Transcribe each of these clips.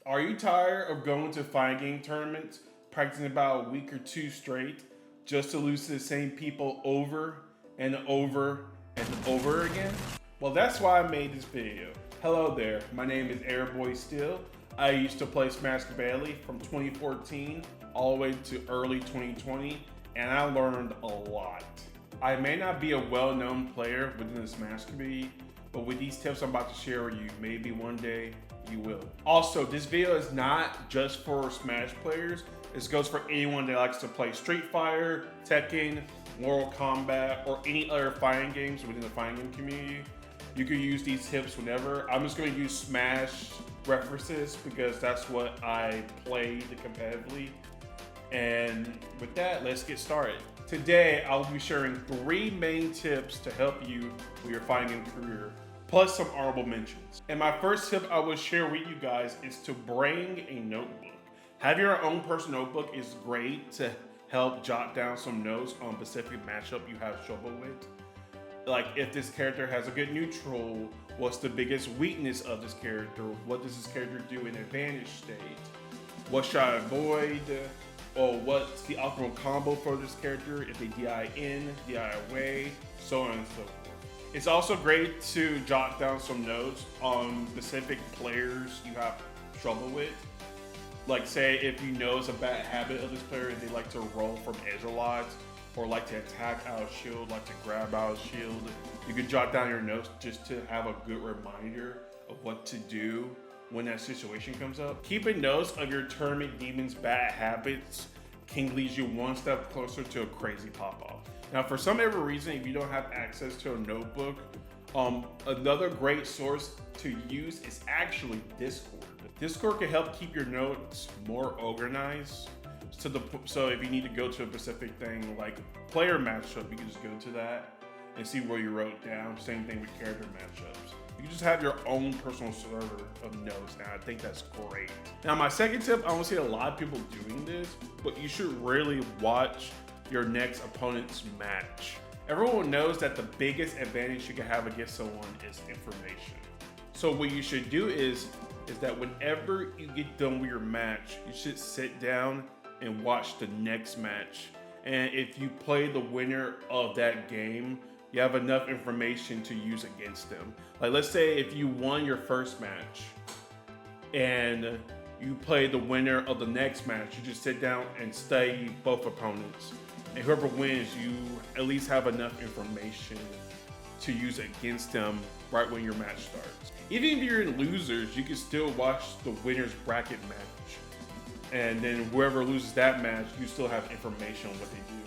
Are you tired of going to fighting game tournaments, practicing about a week or two straight, just to lose to the same people over and over and over again? Well, that's why I made this video. Hello there, my name is Airboysteel. I used to play Smash Bailey from 2014 all the way to early 2020, and I learned a lot. I may not be a well-known player within the Smash community, but with these tips I'm about to share with you, maybe one day you will. Also, this video is not just for Smash players. This goes for anyone that likes to play Street Fighter, Tekken, Mortal Kombat, or any other fighting games within the fighting game community. You can use these tips whenever. I'm just going to use Smash references because that's what I played competitively. And with that, let's get started. Today, I'll be sharing 3 main tips to help you with your fighting game career, plus some honorable mentions. And my first tip I will share with you guys is to bring a notebook. Having your own personal notebook is great to help jot down some notes on specific matchup you have trouble with. Like if this character has a good neutral, what's the biggest weakness of this character? What does this character do in advantage state? What should I avoid? Or what's the optimal combo for this character if they DI in, DI away, so on and so forth. It's also great to jot down some notes on specific players you have trouble with. Like say if you know it's a bad habit of this player and they like to roll from edge a lot, or like to attack out of shield, like to grab out of shield, you could jot down your notes just to have a good reminder of what to do when that situation comes up. Keeping notes of your tournament demon's bad habits can lead you one step closer to a crazy pop-off. Now, for some ever reason, if you don't have access to a notebook, another great source to use is actually Discord. Discord can help keep your notes more organized. So if you need to go to a specific thing like player matchup, you can just go to that and see where you wrote down. Same thing with character matchups. You can just have your own personal server of notes, and I think that's great. Now, my second tip, I don't see a lot of people doing this, but you should really watch your next opponent's match. Everyone knows that the biggest advantage you can have against someone is information. So what you should do is that whenever you get done with your match, you should sit down and watch the next match. And if you play the winner of that game, you have enough information to use against them. Like let's say if you won your first match and you play the winner of the next match, you just sit down and study both opponents. And whoever wins, you at least have enough information to use against them right when your match starts. Even if you're in losers, you can still watch the winner's bracket match. And then whoever loses that match, you still have information on what they do.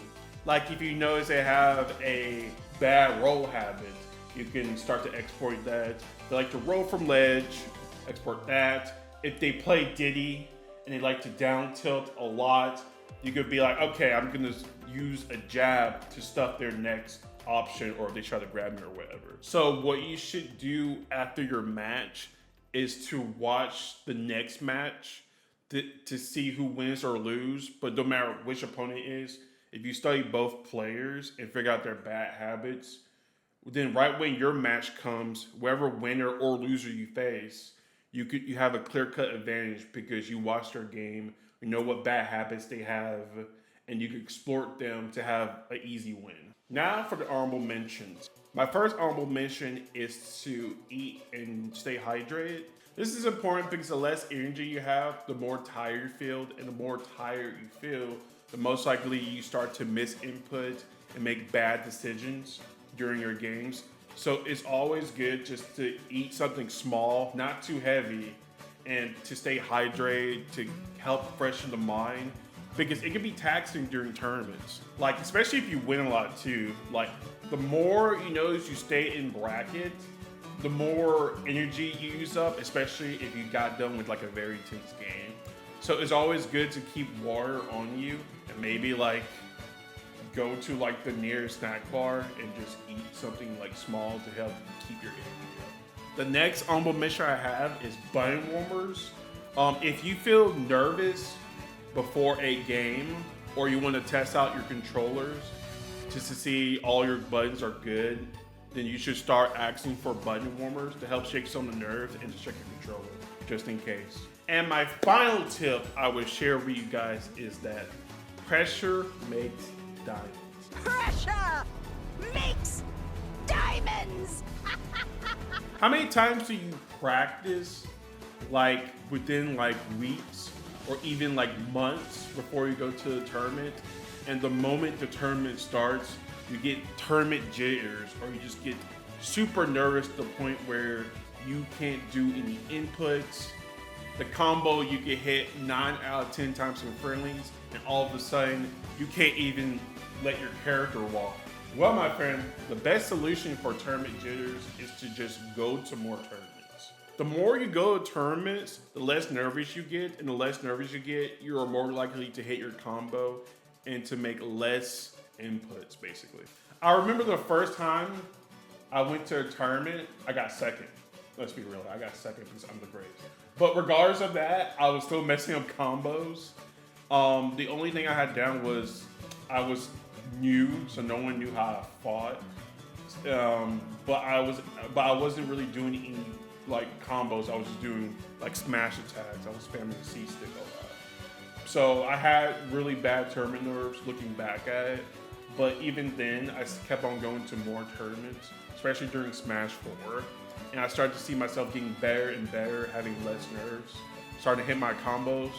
Like if you notice they have a bad roll habit, you can start to export that. They like to roll from ledge, export that. If they play Diddy and they like to down tilt a lot, you could be like, okay, I'm gonna use a jab to stuff their next option, or if they try to grab me or whatever. So what you should do after your match is to watch the next match to see who wins or lose, but no matter which opponent it is, if you study both players and figure out their bad habits, then right when your match comes, whoever winner or loser you face, you have a clear-cut advantage because you watched their game, you know what bad habits they have, and you can exploit them to have an easy win. Now for the honorable mentions. My first honorable mention is to eat and stay hydrated. This is important because the less energy you have, the more tired you feel, and the more tired you feel, the most likely you start to miss input and make bad decisions during your games. So it's always good just to eat something small, not too heavy, and to stay hydrated, to help freshen the mind, because it can be taxing during tournaments. Like, especially if you win a lot too, like the more you notice you stay in bracket, the more energy you use up, especially if you got done with like a very intense game. So it's always good to keep water on you and maybe like go to like the nearest snack bar and just eat something like small to help keep your energy up. The next honorable mention I have is button warmers. If you feel nervous before a game or you want to test out your controllers just to see all your buttons are good, then you should start asking for button warmers to help shake some of the nerves and to check your controller, just in case. And my final tip I would share with you guys is that pressure makes diamonds. Pressure makes diamonds! How many times do you practice like within like weeks or even like months before you go to the tournament? And the moment the tournament starts, you get tournament jitters, or you just get super nervous to the point where you can't do any inputs. The combo, you get hit 9 out of 10 times from friendlies, and all of a sudden, you can't even let your character walk. Well, my friend, the best solution for tournament jitters is to just go to more tournaments. The more you go to tournaments, the less nervous you get, and the less nervous you get, you are more likely to hit your combo and to make less inputs, basically. I remember the first time I went to a tournament, I got second. Let's be real, I got second because I'm the greatest. But regardless of that, I was still messing up combos. The only thing I had down was I was new, so no one knew how I fought. But I wasn't really doing any like combos. I was just doing like smash attacks. I was spamming the C stick a lot. So I had really bad tournament nerves looking back at it. But even then, I kept on going to more tournaments, especially during Smash 4. And I started to see myself getting better and better, having less nerves, starting to hit my combos.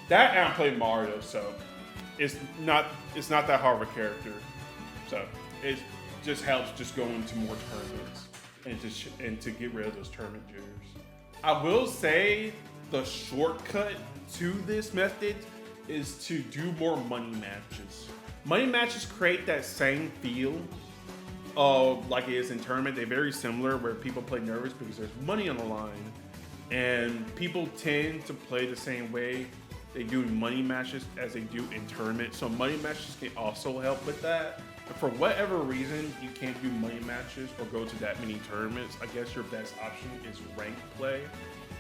That and I played Mario, so it's not that hard of a character. So it just helps just going to more tournaments and to get rid of those tournament jitters. I will say the shortcut to this method is to do more money matches. Money matches create that same feel like it is in tournament. They're very similar, where people play nervous because there's money on the line, and people tend to play the same way they do in money matches as they do in tournament. So money matches can also help with that. But for whatever reason you can't do money matches or go to that many tournaments, I guess your best option is ranked play.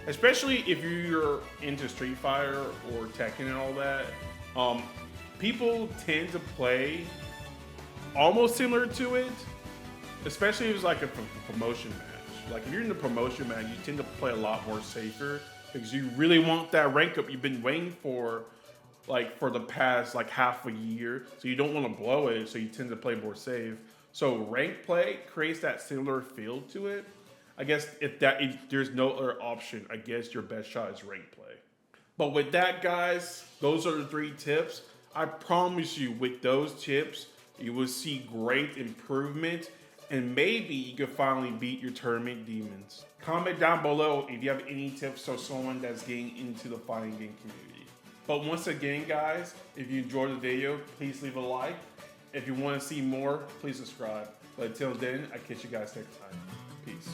Especially if you're into Street Fighter or Tekken and all that. People tend to play almost similar to it, especially if it's like a promotion match. Like if you're in the promotion match, you tend to play a lot more safer because you really want that rank up you've been waiting for like for the past like half a year. So you don't want to blow it, so you tend to play more safe. So rank play creates that similar feel to it. I guess if there's no other option, I guess your best shot is rank play. But with that, guys, those are the 3 tips. I promise you, with those tips, you will see great improvement, and maybe you can finally beat your tournament demons. Comment down below if you have any tips for someone that's getting into the fighting game community. But once again, guys, if you enjoyed the video, please leave a like. If you want to see more, please subscribe. But until then, I catch you guys next time. Peace.